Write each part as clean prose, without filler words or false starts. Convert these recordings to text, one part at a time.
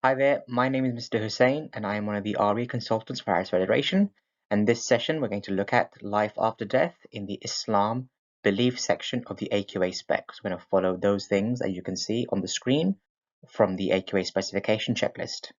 Hi there, my name is Mr. Hussain and I am one of the RE consultants for Harris Federation. And this session we're going to look at life after death in the Islam belief section of the AQA spec. So we're going to follow those things that you can see on the screen from the AQA specification checklist.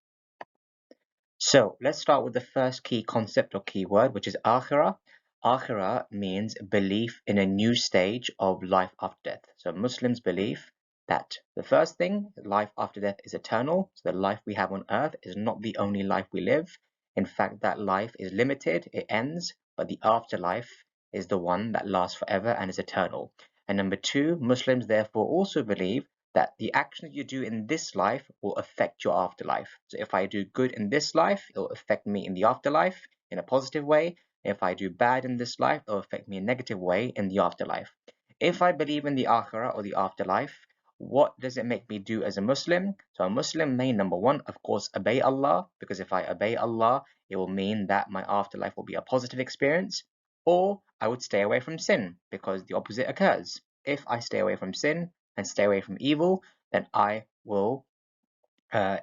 So let's start with the first key concept or keyword, which is akhirah. Akhirah means belief in a new stage of life after death. So Muslims believe that the first thing, life after death is eternal. So the life we have on earth is not the only life we live. In fact, that life is limited, it ends, but the afterlife is the one that lasts forever and is eternal. And number two, Muslims therefore also believe that the actions you do in this life will affect your afterlife. So if I do good in this life, it'll affect me in the afterlife in a positive way. If I do bad in this life, it'll affect me in a negative way in the afterlife. If I believe in the akhirah or the afterlife, what does it make me do as a Muslim? So a Muslim may, number one, of course, obey Allah, because if I obey Allah, it will mean that my afterlife will be a positive experience, or I would stay away from sin, because the opposite occurs. If I stay away from sin, and stay away from evil, then I will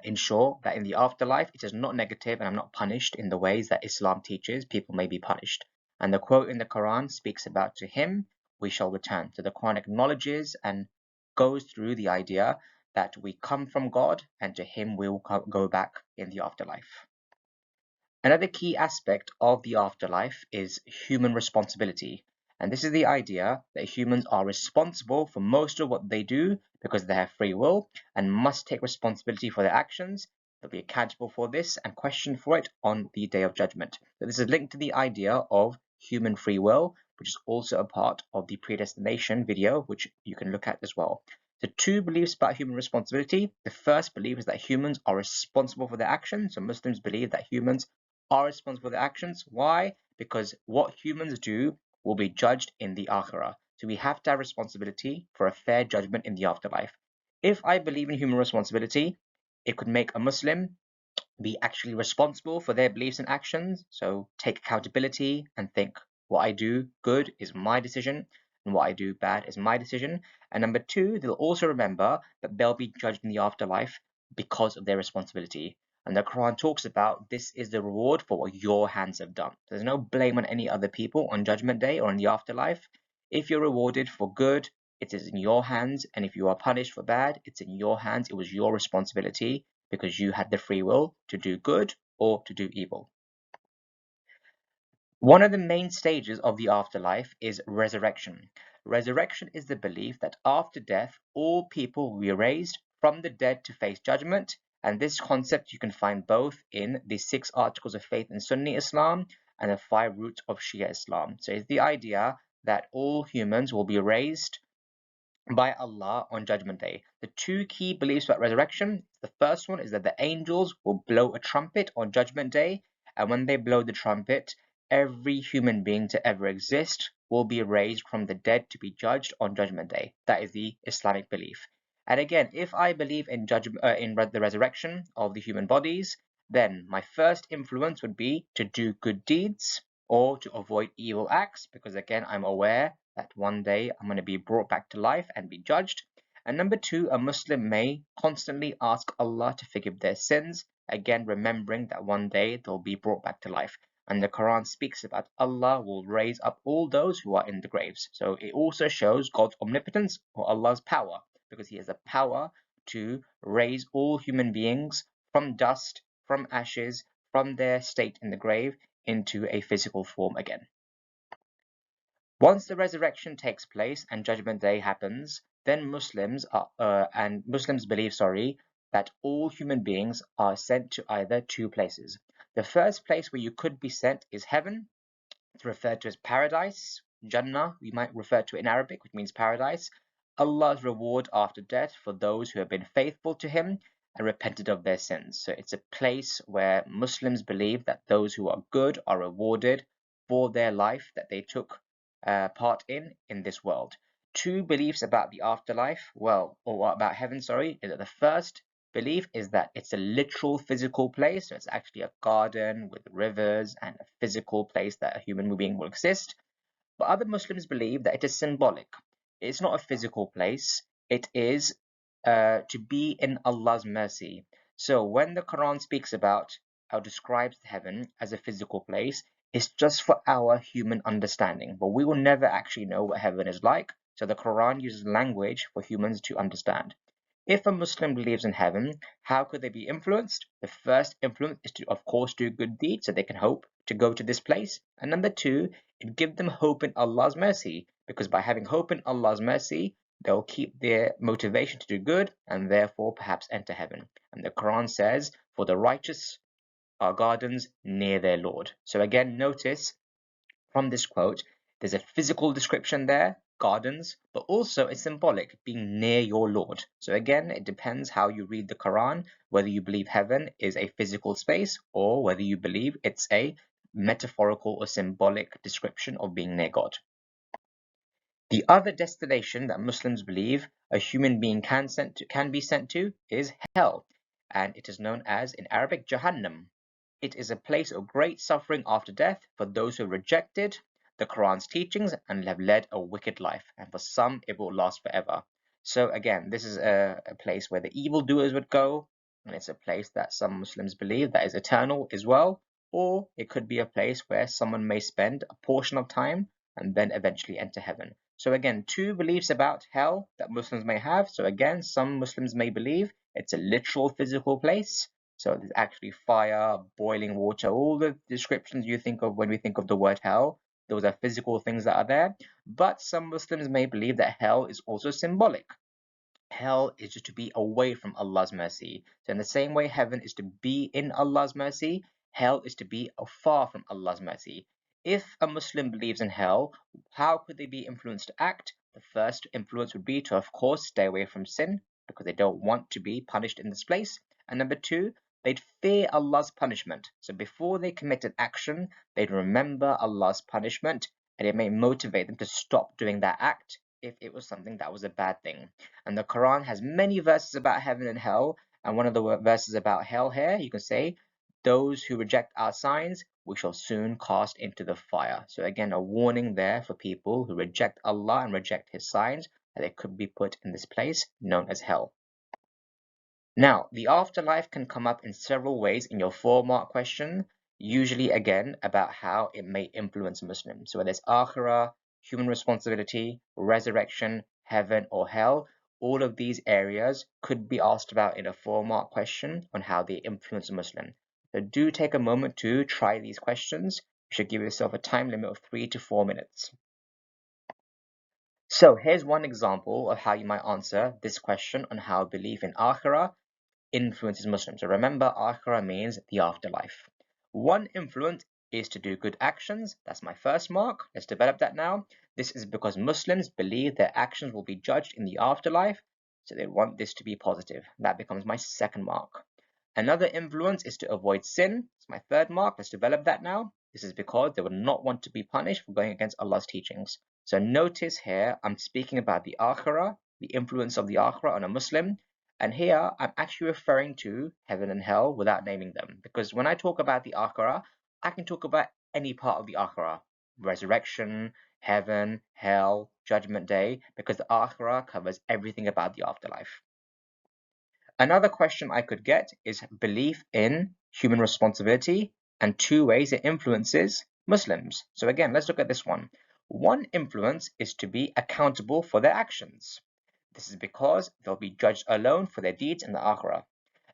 ensure that in the afterlife it is not negative and I'm not punished in the ways that Islam teaches people may be punished. And the quote in the Quran speaks about to him we shall return. So the Quran acknowledges and goes through the idea that we come from God and to him we will go back in the afterlife. Another key aspect of the afterlife is human responsibility. And this is the idea that humans are responsible for most of what they do because they have free will and must take responsibility for their actions. They'll be accountable for this and questioned for it on the day of judgment. So this is linked to the idea of human free will, which is also a part of the predestination video, which you can look at as well. The two beliefs about human responsibility. The first belief is that humans are responsible for their actions. So Muslims believe that humans are responsible for their actions. Why? Because what humans do will be judged in the akhirah. So we have to have responsibility for a fair judgment in the afterlife. If I believe in human responsibility, it could make a Muslim be actually responsible for their beliefs and actions. So take accountability and think what I do good is my decision and what I do bad is my decision. And number two, they'll also remember that they'll be judged in the afterlife because of their responsibility. And the Quran talks about this is the reward for what your hands have done. There's no blame on any other people on Judgment Day or in the afterlife. If you're rewarded for good, it is in your hands. And if you are punished for bad, it's in your hands. It was your responsibility because you had the free will to do good or to do evil. One of the main stages of the afterlife is resurrection. Resurrection is the belief that after death, all people will be raised from the dead to face judgment. And this concept you can find both in the 6 articles of faith in Sunni Islam and the 5 roots of Shia Islam. So it's the idea that all humans will be raised by Allah on Judgment Day. The two key beliefs about resurrection. The first one is that the angels will blow a trumpet on Judgment Day, and when they blow the trumpet, every human being to ever exist will be raised from the dead to be judged on Judgment Day. That is the Islamic belief. And again, if I believe in the resurrection of the human bodies, then my first influence would be to do good deeds or to avoid evil acts, because again, I'm aware that one day I'm going to be brought back to life and be judged. And number two, a Muslim may constantly ask Allah to forgive their sins, again remembering that one day they'll be brought back to life. And the Quran speaks about Allah will raise up all those who are in the graves. So it also shows God's omnipotence or Allah's power, because he has the power to raise all human beings from dust, from ashes, from their state in the grave into a physical form again. Once the resurrection takes place and Judgment Day happens, then Muslims believe, that all human beings are sent to either two places. The first place where you could be sent is heaven. It's referred to as paradise. Jannah, we might refer to it in Arabic, which means paradise. Allah's reward after death for those who have been faithful to Him and repented of their sins. So it's a place where Muslims believe that those who are good are rewarded for their life that they took part in this world. Two beliefs about the afterlife, or about heaven, is that the first belief is that it's a literal physical place. So it's actually a garden with rivers and a physical place that a human being will exist. But other Muslims believe that it is symbolic. It's not a physical place. It is to be in Allah's mercy. So when the Quran speaks about or describes heaven as a physical place, it's just for our human understanding, but we will never actually know what heaven is like. So the Quran uses language for humans to understand. If a Muslim believes in heaven, how could they be influenced? The first influence is to, of course, do good deeds so they can hope to go to this place. And number two, it gives them hope in Allah's mercy, because by having hope in Allah's mercy, they'll keep their motivation to do good and therefore perhaps enter heaven. And the Quran says, for the righteous are gardens near their Lord. So again, notice from this quote, there's a physical description there, gardens, but also a symbolic, being near your Lord. So again, it depends how you read the Quran, whether you believe heaven is a physical space or whether you believe it's a metaphorical or symbolic description of being near God. The other destination that Muslims believe a human being can be sent to is hell, and it is known as, in Arabic, Jahannam. It is a place of great suffering after death for those who rejected the Quran's teachings and have led a wicked life, and for some it will last forever. So again, this is a place where the evildoers would go, and it's a place that some Muslims believe that is eternal as well, or it could be a place where someone may spend a portion of time and then eventually enter heaven. So again, two beliefs about hell that Muslims may have. So again, some Muslims may believe it's a literal physical place. So there's actually fire, boiling water, all the descriptions you think of when we think of the word hell. Those are physical things that are there. But some Muslims may believe that hell is also symbolic. Hell is just to be away from Allah's mercy. So in the same way heaven is to be in Allah's mercy, hell is to be far from Allah's mercy. If a Muslim believes in hell, how could they be influenced to act? The first influence would be to, of course, stay away from sin, because they don't want to be punished in this place. And number two, they'd fear Allah's punishment. So before they commit an action, they'd remember Allah's punishment, and it may motivate them to stop doing that act if it was something that was a bad thing. And the Quran has many verses about heaven and hell, and one of the verses about hell here, you can say, those who reject our signs, we shall soon cast into the fire. So again, a warning there for people who reject Allah and reject His signs, that they could be put in this place known as hell. Now, the afterlife can come up in several ways in your 4-mark question, usually again about how it may influence Muslims. So whether it's akhirah, human responsibility, resurrection, heaven or hell, all of these areas could be asked about in a 4-mark question on how they influence a Muslim. So do take a moment to try these questions. You should give yourself a time limit of 3 to 4 minutes. So here's one example of how you might answer this question on how belief in akhirah influences Muslims. So remember, akhirah means the afterlife. One influence is to do good actions. That's my first mark. Let's develop that now. This is because Muslims believe their actions will be judged in the afterlife, so they want this to be positive. That becomes my second mark. Another influence is to avoid sin. It's my third mark. Let's develop that now. This is because they would not want to be punished for going against Allah's teachings. So notice here, I'm speaking about the akhirah, the influence of the akhirah on a Muslim. And here, I'm actually referring to heaven and hell without naming them. Because when I talk about the akhirah, I can talk about any part of the akhirah. Resurrection, heaven, hell, judgment day, because the akhirah covers everything about the afterlife. Another question I could get is belief in human responsibility and 2 ways it influences Muslims. So again, let's look at this one. One influence is to be accountable for their actions. This is because they'll be judged alone for their deeds in the akhirah.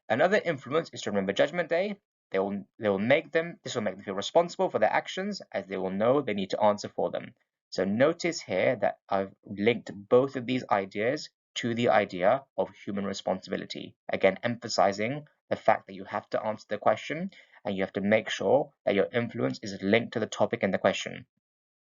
Another influence is to remember Judgment Day. This will make them feel responsible for their actions, as they will know they need to answer for them. So notice here that I've linked both of these ideas to the idea of human responsibility. Again, emphasizing the fact that you have to answer the question and you have to make sure that your influence is linked to the topic in the question.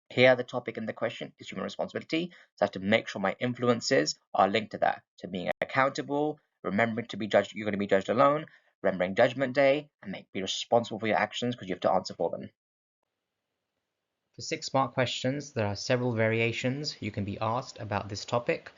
Here, the topic in the question is human responsibility, so I have to make sure my influences are linked to that. So being accountable, remembering to be judged, you're going to be judged alone, remembering Judgment Day, and be responsible for your actions because you have to answer for them. For 6-mark questions, there are several variations you can be asked about this topic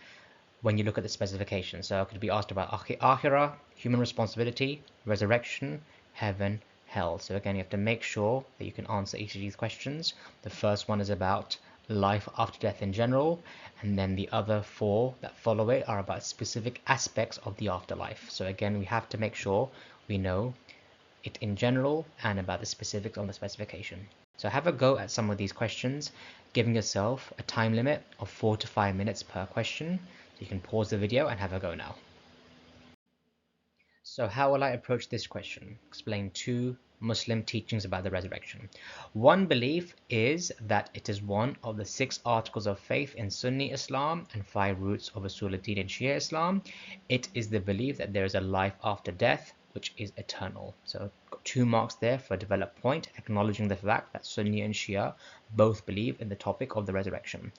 when you look at the specification. So it could be asked about akhirah, human responsibility, resurrection, heaven, hell. So again, you have to make sure that you can answer each of these questions. The first one is about life after death in general, and then the other 4 that follow it are about specific aspects of the afterlife. So again, we have to make sure we know it in general and about the specifics on the specification. So have a go at some of these questions, giving yourself a time limit of 4 to 5 minutes per question. So you can pause the video and have a go now. So how will I approach this question? Explain 2 Muslim teachings about the resurrection. One belief is that it is one of the 6 articles of faith in Sunni Islam and 5 roots of Usuluddin in Shia Islam. It is the belief that there is a life after death, which is eternal. So got 2 marks there for a developed point, acknowledging the fact that Sunni and Shia both believe in the topic of the resurrection.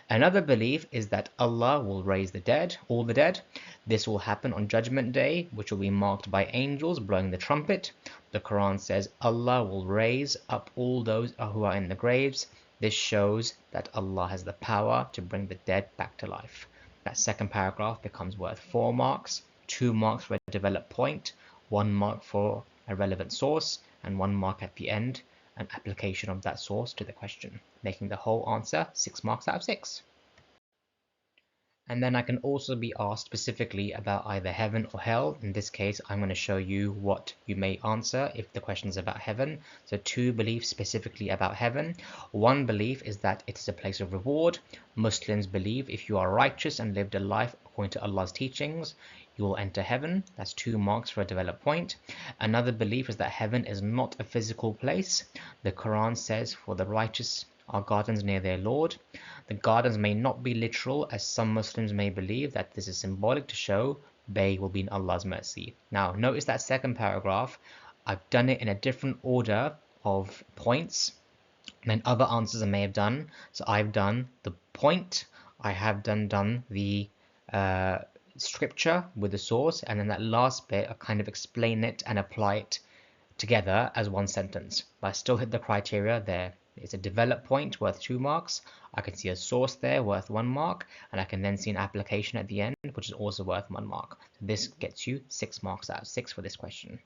Another belief is that Allah will raise the dead, all the dead. This will happen on Judgment Day, which will be marked by angels blowing the trumpet. The Quran says Allah will raise up all those who are in the graves. This shows that Allah has the power to bring the dead back to life. That second paragraph becomes worth 4 marks, 2 marks for a developed point, 1 mark for a relevant source, and 1 mark at the end, an application of that source to the question, making the whole answer 6 marks out of 6. And then I can also be asked specifically about either heaven or hell. In this case, I'm going to show you what you may answer if the question is about heaven. So 2 beliefs specifically about heaven. One belief is that it is a place of reward. Muslims believe if you are righteous and lived a life according to Allah's teachings, you will enter heaven. That's 2 marks for a developed point. Another belief is that heaven is not a physical place. The Quran says for the righteous are gardens near their Lord. The gardens may not be literal, as some Muslims may believe that this is symbolic to show they will be in Allah's mercy. Now notice that second paragraph, I've done it in a different order of points than other answers I may have done. So I've done the point, I have done the scripture with the source, and then that last bit I kind of explain it and apply it together as one sentence. But I still hit the criteria there. It's a developed point worth 2 marks. I can see a source there worth 1 mark, and I can then see an application at the end, which is also worth 1 mark. So this gets you 6 marks out of 6 for this question.